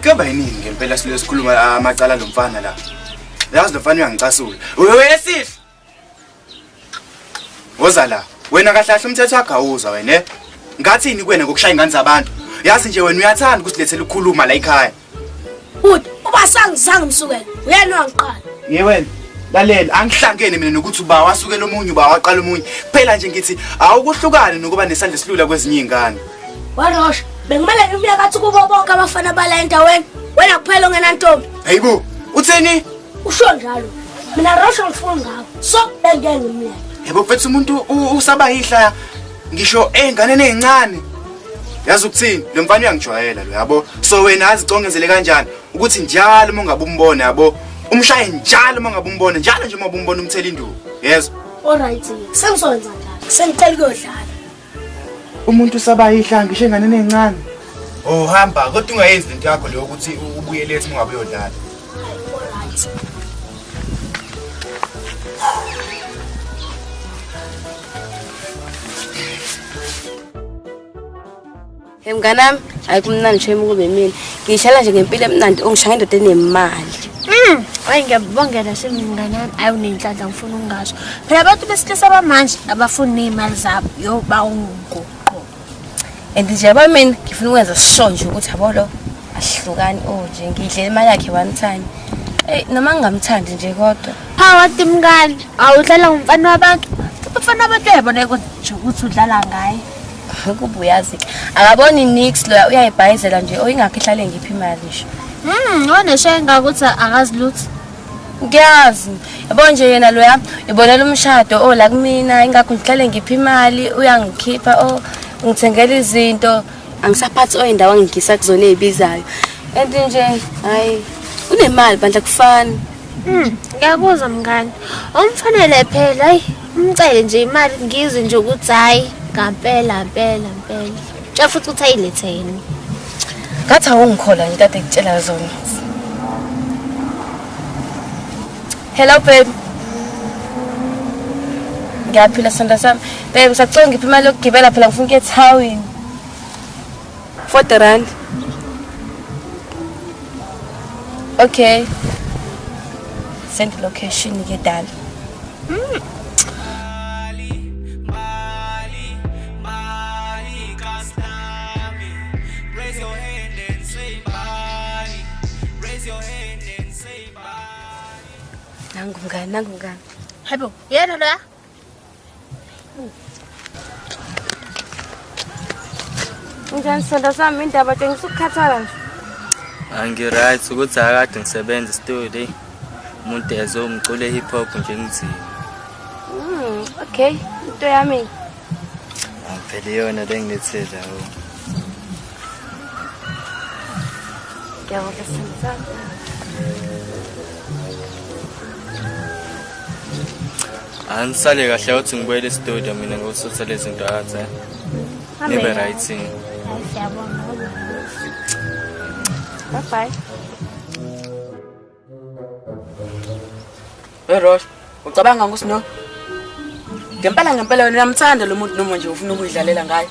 Kuyaba yini ngempela sikhuluma amacala lomfana la. Yazi lo mfana uyangicasula. Wesihle. Woza la. Wena kahlahle umthetho wakho awuza wena. Ngathini kuwena ngokushaya ingane zabantu? Yazi nje wena uyathanda ukulethela ukukhuluma la ekhaya. Uba sangizange msukela. Uyena wangiqala. Wena. Lalela angihlangene mina nokuthi uba wasukela omunye uba waqala omunye. Kuphela nje ngithi awukuhlukane nokuba nesandla esilula kwezinye izingane. Warosha, bengimele ngimyeka athi kubo bonke abafana bala endaweni. Wena kuphela ongena ntombi. Hayibo, utheni? Usho njalo. Mina Rosha ngifuna ngakho. So bengeke ngimyeke. Yebo mfethu umuntu usaba yihla ngisho enganene ezincane. Yazi ukuthini? Lo mfana uyangijwayela lo yabo. So wena azicongezele kanjani ukuthi njalo uma ungabe umbona yabo. Umshaye njalo uma ngabe umbona njalo nje uma umbona umthela induku. Yes. Alright. Sengizowenza njalo. Sengicela ukuyodlala. Umuntu usaba yihla ngisho enganene ezincane. Oh hamba kodwa ungayenzi lento yakho leyo ukuthi ubuye lethi uma ngabe uyodlala. Alright. Mnganami ayikumnandi nje ukube mina. Ngishala nje ngempilo emnandi ongishaya indoda enemali. Hayi ngiyabongela semnganami ayunenhlanhla ngifuna ungasho. Phela abantu besilisa abamanje abafuni imali zabo yoba unguqo. And nje mina ngifuna ukwenza sure nje ukuthi yabo lo asihlukani nje ngidlela imali yakhe one time. Noma ngingamthandi nje kodwa. Phakathi mngani awudlala ngumfana wabantu. Abafana abantu uyabona nje ukuthi udlala ngaye. Kubuyazi akaboni nix lo uyayibhayizela nje oyingakho ihlale ngiphi imali nje. Oneshenga ukuthi akazi lutho. Ngiyazi yabo nje yena lo yabonela umshado la kumina ingakho ngihlale ngiphi imali uyangikhipha ngithengela izinto angisaphathi oyindawo angigisa kuzona ezibizayo. And nje hayi unemali bandla kufani. Ngiyakuzwa mngani. Umfanele phela hayi umcele nje imali ngizwe nje ukuthi hayi ngempela. Tshela futhi ukuthi ayiletheni. Ngathi awungikhola nje kade ngitshela zona. Hello babe. Ngiyaphila sanda sami. Babe usacela ngiphi imali yokugibela phela ngifuna ukuya eThawini. 40 rand. Okay. Send location ke dala. Nangumngani. Hayibo, yena lo ya? Njani sanda sami indaba ngisukukhathala nje. Angiright ukuthi akade ngisebenza studio. Umuntu ezomcule hip hop nje ngizini. Okay, into yami. Phela yona lengilethela ho. Ngiyabonga sanda. Anisale kahle uthi ngibuyele e-studio mina ngosutha lezi zinto athi. Nibe right. Siyabonga. Bye. Rosh, ucabanga ngosino? Ngempela wena uyamthanda lo muntu noma nje ufuna ukuyidlalela ngaye.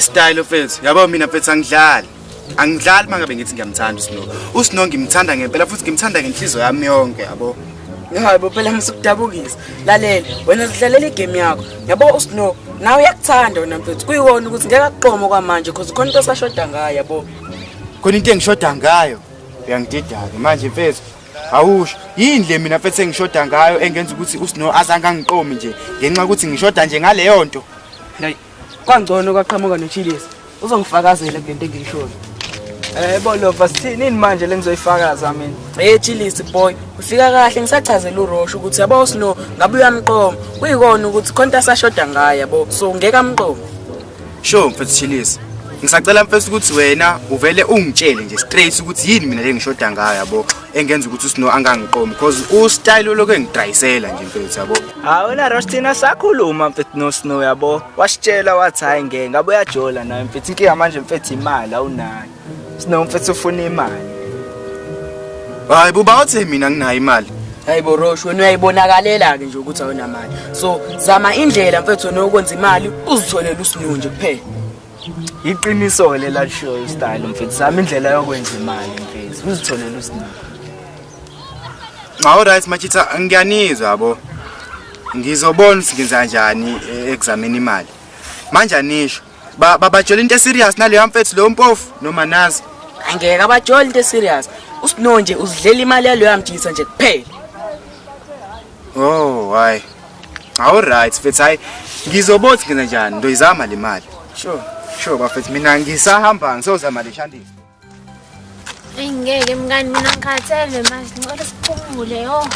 Style mfethu. Yabo mina mfethu angidlali. Angidlali mangabe ngithi ngiyamthanda uSnow. uSnow ngimthanda ngempela futhi ngimthanda ngenhliziyo yami yonke yabo. Hayibo phela ngisukudabukisa. Lalela, wena sidlalela igame yakho. Yabo uSnow, nawe uyakuthanda wena mfethu. Kuyiwona ukuthi ngeke akuqomo kwamanje because khona into esashoda ngayo yabo. Khona into engishoda ngayo. Uyangididaka manje mfethu. Awusho yini le mina mfethu engishoda ngayo engenza ukuthi uSnow azange angiqomi nje ngenxa ukuthi ngishoda nje ngaleyo nto. Hayi, kwangcono kwaqhamuka noChillis. Uzongifakazela kulento engiyishoyo. Bolova sithini manje lengizoyifakaza mina? Chillis boy, ufika kahle ngisachazela uRosh ukuthi yabo uSnow ngabe uyamqoma. Kuyikona ukuthi khonta sashoda ngaye yabo. So ngeke amqoma. Sho mfethu Chillis. Ngisacela mfethu ukuthi wena uvele ungitshele nje straight ukuthi yini mina lengishoda ngayo yabo engenza ukuthi uSnow angangiqomi because ustyle lokho engidrayisela nje mfethu yabo. Wena Rostina sakhuluma mfethu noSnow yabo. Wasitshela wathi hayi ngeke ngabe uyajola naye mfethu inkinga manje mfethu imali awunayo. Snow mfethu ufuna imali. Hayi buba uthi mina nginayo imali. Hayibo Rosh wena uyayibonakalela ke nje ukuthi awuna mali. So zama indlela mfethu nokwenza imali uzitholele uSnow nje kuphela. iqiniso ke lela lishoyo style mfethu zama indlela yokwenza imali mfethu uzitholela usinike All right Machita ngiyanizwa yabo. Ngizobona singenza kanjani examine imali. Manje anisho babajola into serious naleyo mfethu lo mpofu noma nazi. Angeke abajoli into serious. Usino nje uzidlela imali yaleyo yamjisa nje kuphela. Oh why. All right mfethu hayi ngizobothi ngenza njani ndoyizama le mali. Sure bafethu mina ngisahamba ngisozama le shandisi. Ngeke mngani mina ngikhathele manje ngicela siphumule yo.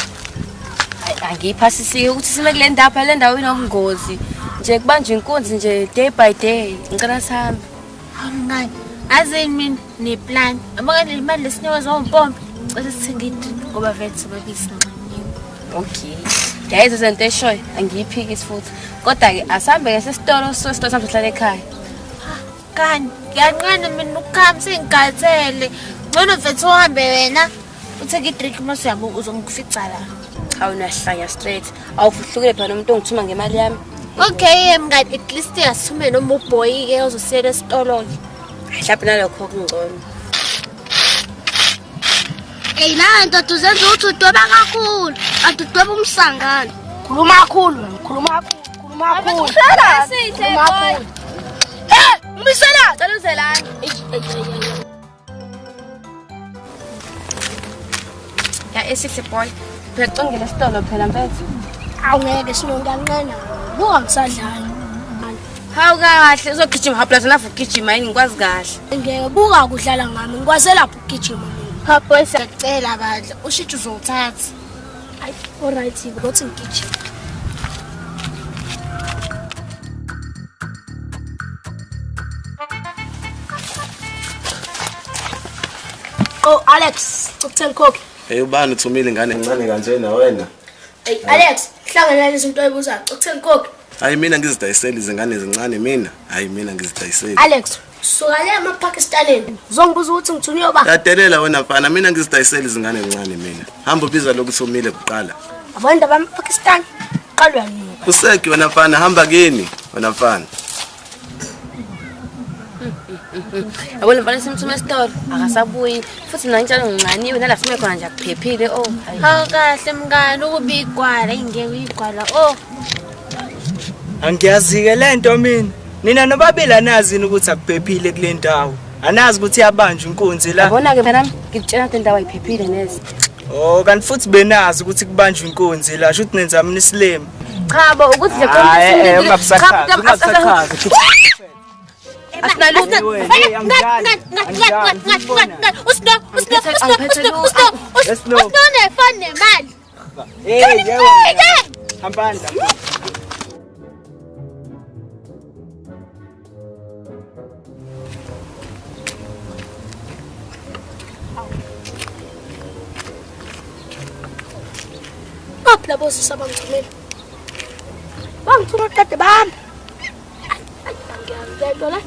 Angiyiphasisike ukuthi sime kule ndawo le ndawo inobungozi nje kubanjwe inkunzi nje day by day ngicela sihambe. Mngani azini mina neplan abake le mali lesinikwe zompompi ngicela sithenga idrink ngoba vele sobabisi nqaniwe. Okay. Yayizo zento eshoyo angiyiphikisi futhi. Kodwa ke asambe ke sesitolo sesitolo samhlala ekhaya. Kani ngiyanqana mina ukukhamba sengikhathele. Ngcono mfethu uhambe wena utheke idrink mase yabo uzongifica la. Awunahlanya straight. Awufuhlukile phela umuntu ongithuma ngemali yami. Okay mngani at least asithume noma uboy ke ozosiyela esitolo ke. Mhlawumbe nalokho kungcono. Hey la ndoda uzenza ukuthi udweba kakhulu. Adudweba umsangano. Khuluma kakhulu, khuluma kakhulu. Khuluma kakhulu. Mbisela, Saluzelani. Ya esihle boy. Phela congela isitolo phela mfethu. awungeke sinonkanqena. Buka ngisadlala. Hawu kahle uzogijima haplaza nafu gijima yini ngikwazi kahle. Ngeke buka kudlala ngami. Ngikwaze lapho ukugijima mina. Ha boy siyacela badla ushithi uzothatha. Ay, alright, ngothi ngigijima. Oh Alex, ukuthenga coke. Hey ubani uthumile ingane encane kanjena wena? Hey Alex, hlangana lezi zinto oyibuzayo. Ukuthenga coke. Hayi mina ngizidayisela izingane ezincane mina. Hayi mina ngizidayisela. Alex, suka le amaPakistaneni. Uzongibuza ukuthi ngithunywe ba? Yadelela wena mfana mina ngizidayisela izingane ezincane mina. Hamba ubiza lokhu uthumile kuqala. Abantu bamaPakistan qalwa yini? Useki wena mfana hamba kini wena mfana. Yabona mfana simthuma esitolo akasabuyi futhi mina ngitshela ngincaniwe nala sime khona nje akuphephile oh. Hawu kahle mngani ukuba igwala ingeke uyigwala oh. Angiyazi ke lento mina. Nina nobabili anazi ukuthi akuphephile kule ndawo. Anazi ukuthi iyabanjwa inkunzi la. Yabona ke phela ngitshela ukuthi indawo ayiphephile neze. Oh kanti futhi benazi ukuthi kubanjwa inkunzi la shuthi nenza mina isilemu. Cha bo ukuthi nje Hayi ungabusakhazi. Usino nefoni nemali. Hey yewe. Hambanda. Bapla bosi sabangithumela. Bangithuma kade bami. Ngiyangena la.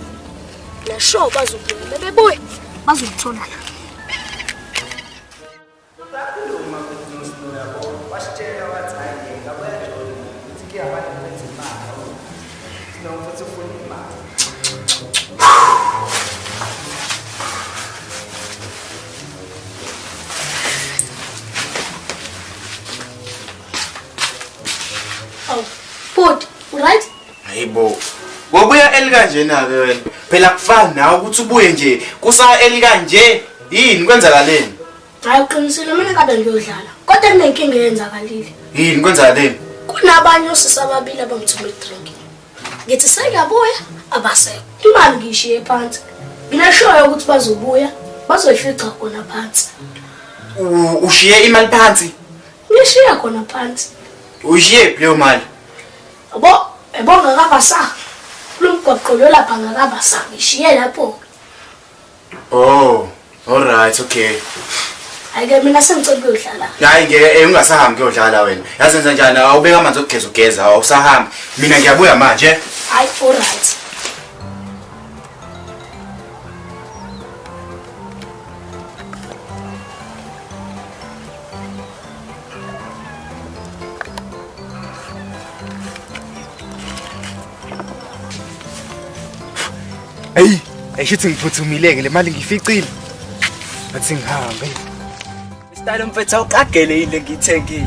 Na show bazobuya bebuye bazothola la. Oh, Put, right? Hayibo. Wobuya elikanjena ke wena. Phela kufana nawe ukuthi ubuye nje kusa elikanje. Yini kwenzakaleni? Hayi uqinisile mina kade ngiyodlala. Kodwa kunenkinga eyenzakalile. Yini kwenzakaleni? Kunabanye osisi ababili abangithuma idrink. Ngithi sekuyabuya abaseke. Imali ngishiye phansi. Mina shoyo ukuthi bazobuya, bazoyifica khona phansi. Ushiye imali phansi. Ngishiya khona phansi. Ushiye leyo mali. Ebonga kabasa. Lumgoqolo lapha ngakabasa. Ngishiye lapho. Oh, all right, okay. Ayike mina sengicela ukudlala. Hayi ngeke ungasahambi kuyodlala wena. Yazenza njani awubeka amanzi okugeza awusahambi. Mina ngiyabuya manje. Hayi all right. Hey, Ayishithi ngiphuthumileke le mali ngificile. Athi ngihambe. Style mfethu awuqagele ile ngithengile.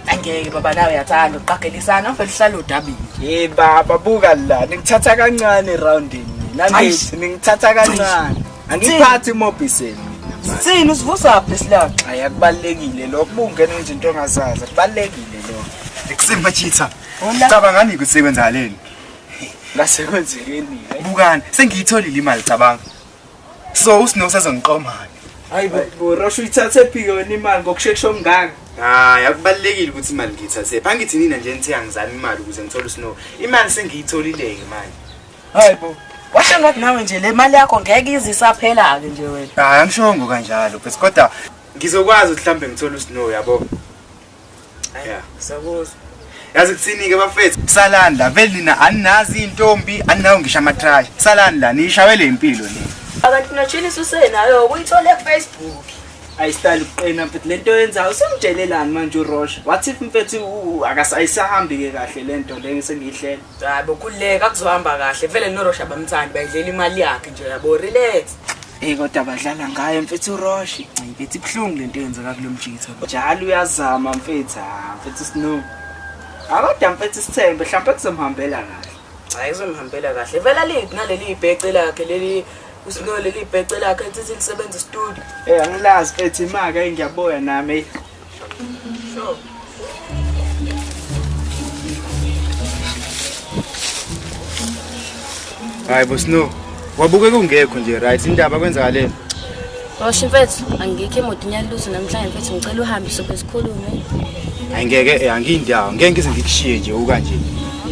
Angeke baba nawe uyathanda uqagelisana ufela uhlala udabini. Ye baba buka la ngithatha kancane roundini. Nami ngithatha kancane. Angiphathi mobiseni. Sithini usivusa phi silapha? Ayakubalekile lokho bungena izinto ongazazi. Kubalekile lokho. Ekusima chitha. Cabanga ngani ukuthi sekwenzakaleni? Ngase kwenzekeni. Bukani, sengiyitholile imali cabanga. So usino sazongiqomani. Hayi bo Rosh uyithathe phi yona imali ngokusheshsha omngaka? Hayi akubalekile ukuthi imali ngiyithathe. Phangithi nina nje nithi angizami imali ukuze ngithole usino. Imali sengiyitholile-ke manje. Hayi bo. Washo ngathi nawe nje le mali yakho ngeke izisaphela ke nje wena. Hayi angishongo kanjalo bese kodwa ngizokwazi ukuthi mhlambe ngithole usino yabo. Yeah, sakuzwa. yazi kuthini ke bafethu salani la vele nina aninazi intombi aninawo ngisho amatrash salani la nishawele impilo ni Abantu noJinisi usenayo uyithole kuFacebook. Ayistyle uqina mfethu lento yenzayo semjelelani manje uRosh. What if mfethu akasayisahambi ke kahle lento le sengihlela. Hayi bokhuleka kuzohamba kahle vele noRosh abamthandi bayidlela imali yakhe nje yabo relax. Kodwa badlala ngayo mfethu uRosh. Ngithi ibhlungu lento yenzeka kulomjitha. Njalo uyazama mfethu, mfethu Snow. Akade mfethu Sithembe mhlawumbe kuzomhambela kahle. Hayi kuzomhambela kahle. Vela lithi naleli ibhece lakhe leli usino leli ibhece lakhe ethi lisebenza studio. Angilazi mfethu imaka engiyaboya nami. Sure. hayi bosno wabuke kungekho nje right indaba kwenzakaleni Rosh mfethu angikho emodini yaluzo namhlanje mfethu ngicela uhambe sobe sikhulume. ayingeke angiyindawo ngeke ngize ngikushiye nje ukanje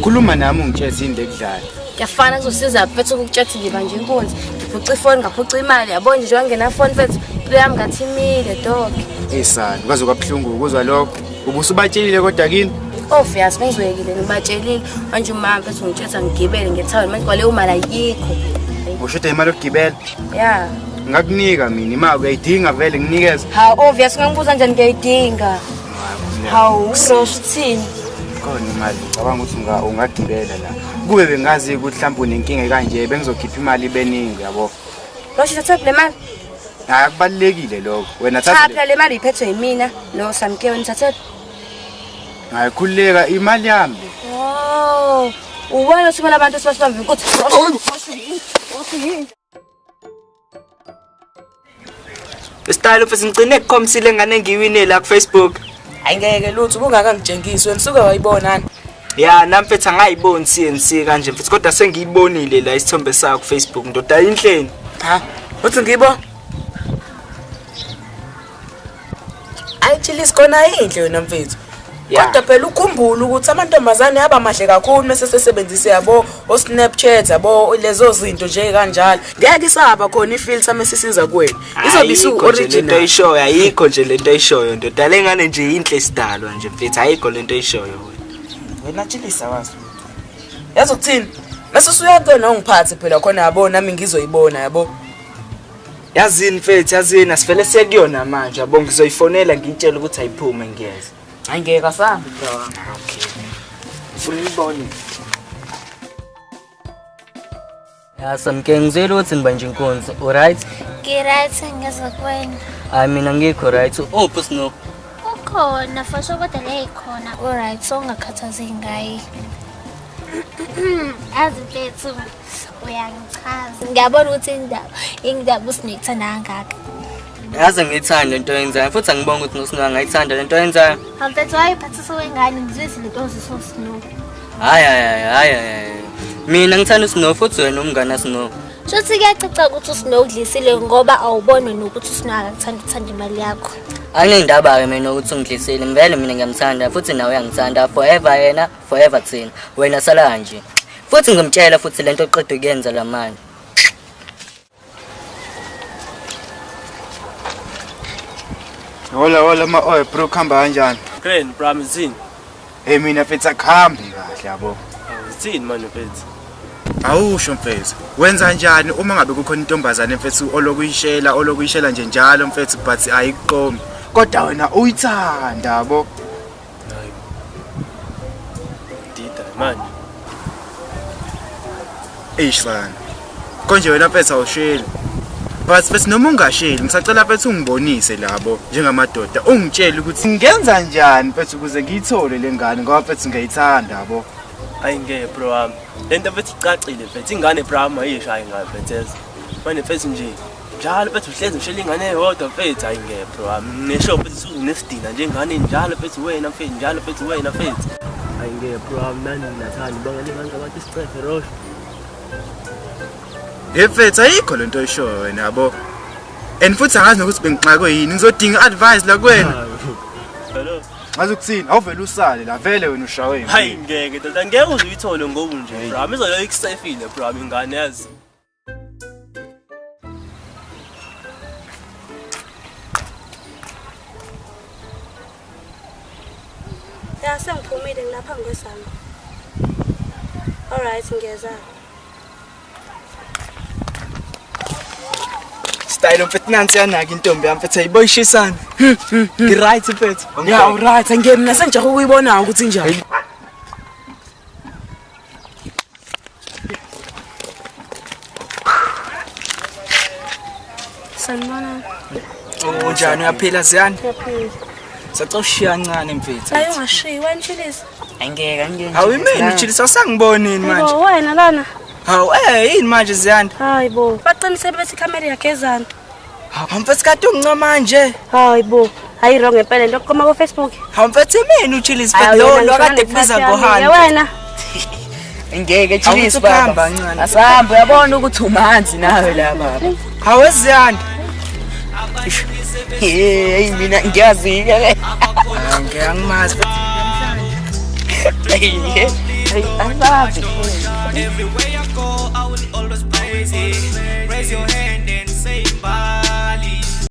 khuluma nami ungitshela into ekudlala Yafana kuzosiza mfethu ukukutshela nje manje inkonzi. Ngiphuca ifoni ngaphuca imali yabo nje wangena phone mfethu. Impilo yami ngathimile dog. esani kwaze kwabhlungu ukuzwa lokho ubusubatshelile kodwa kini Obvious bengizwekile ngibatshelile manje uma mfethu ngitshela ngigibele ngethawini manje kwale umali ayikho. ushoda imali yokugibela Yeah. ngakunika mina imali uyayidinga vele nginikeze Ha obvious ngangibuza njani ngiyidinga. Hawu Rosh thini? khona imali ngicabanga ukuthi ungagibela la kube bengazi ukuthi mhlawumbe unenkinga kanje bengizokhipha imali beningi yabo Rosh thatha le mali. hayi akubalekile lokho wena Cha thatha phela le mali iphethwe yimina no Samke wena thatha. hayi khuleka imali yami Oh. Ubona ukuthi abantu sibambe ukuthi Style mfethu ngicine ekukhomisile ngane ngiwine la ku Facebook. Ayingeke lutho ubungakangitshengisi wena suke wayibonani. Ya nami mfethu angayiboni CNC kanje mfethu kodwa sengiyibonile la isithombe sakho ku Facebook ndoda inhleni. Ha? Uthi ngiyibona? Ayithili sikona indle wena mfethu. Kodwa phela ukhumbula ukuthi amantombazane aba mahle kakhulu mase sesebenzise yabo o Snapchat yabo lezo zinto nje kanjalo. Ngeke isaba khona ifilter mesisiza kuwena. Izobe isu original. Lento ayishoyo ayikho nje lento ayishoyo ndoda lengane nje inhle isidalwa nje mfethu ayikho lento ayishoyo wena. Wena tshilisa wazi. Yazi ukuthini? Mase usuyakona ungiphathe phela khona yabo nami ngizoyibona yabo. Yazini mfethu yazini asivele sekuyona manje yabo ngizoyifonela ngitshela ukuthi ayiphume ngiyeza. Angeke asambi bro. Okay. Ufuna ibone. Samke ngizela ukuthi ngibanje inkonzo. Alright? Ngiright ngizokwena. Hayi mina ngikho right. Uphi Snow? Ukhona fasho kodwa le ikhona. Alright, so ungakhathazeki ngayi. Aziphethu uyangichaza. Ngiyabona ukuthi indaba usinikuthanda kangaka. Yazi ngithanda lento yenzayo futhi angibonga ukuthi nosino angayithanda lento yenzayo. Mfethu wayiphathisa wengane ngizwisi lento zisosino. Hayi. Mina ngithanda uSnow futhi wena umngane kaSnow. Shothi kuyacaca ukuthi usino udlisile ngoba awubonwe nokuthi usino akakuthanda imali yakho. Angendaba ke mina ukuthi ungidlisile ngivele mina ngiyamthanda futhi nawe uyangithanda forever yena forever thina. Wena sala kanje. Futhi ngimtshela futhi lento oqeda ukuyenza lamani. hola ma oy bro khamba kanjani Grand Bramzini. mina mfethu akhambi kahle yabo Zini manje mfethu? awusho mfethu wenza kanjani uma ngabe kukhona intombazane mfethu olokuyishela nje njalo mfethu but ayiqomi kodwa wena uyithanda yabo Hayi. Dida manje. Eyishana konje wena mfethu awusheli. But mfethu noma ungasheli ngisacela mfethu ungibonise labo njengamadoda ungitshele ukuthi ngenza njani mfethu ukuze ngiyithole lengane ngoba mfethu ngiyithanda yabo. Hayi ngeke bro wami. Lento mfethu icacile mfethu ingane bro ayishayi ngayo mfethu. Manje mfethu nje njalo mfethu uhlezi ushela ingane eyodwa mfethu hayi ngeke bro wami. Nesho mfethu unesidina njengane njalo mfethu wena mfethu njalo mfethu wena mfethu. Hayi ngeke bro wami nani nginathanda bangale ngane ngabantu isicefe Rosh. Mfethu ayikho lento oyishoyo wena yabo. And futhi angazi nokuthi bengixakwe yini ngizodinga advice la kuwena. Hello. Ngaze ukuthini awuvela usale la vele wena ushawe. Hayi ngeke tata ngeke uze uyithole ngoba nje bro wami izoyo ikusefile bro wami ingane yazi. Ya sengiphumile ngilapha ngosami. Alright ngiyeza. Style mfethu nansi yanaka intombi yami mfethu ayiboyishisana. Ngi-right mfethu. Yeah, right. Angeke mina sengijahe ukuyibona ukuthi njani. Sanibona. Oh njani uyaphila Ziyani? Yaphila. Sacoshiya kancane mfethu. Hayi ungashiyi wena Chilisa. Angeke. Hawu imini Chilisa sangibonini manje. Yebo wena lana. Hawu yini manje Ziyani? Hayi bo. Baqinisele bethi camera yagezana. Hawu mfethu kade ungincoma nje. Hayi bo. Hayi wrong empela into okukoma ku Facebook. Hawu mfethu imini uChilisa mfethu lo kade kubiza ngohani. Wena. Ngeke Chilisa Chilisa baba. baba. Asihamba uyabona ukuthi umanzi nawe la baba. Hawu Ziyani? Hey mina ngiyazi ke. Ngeke angimazi mfethu. Hey asazi. Everywhere I go, I will always praise it. Raise your hand.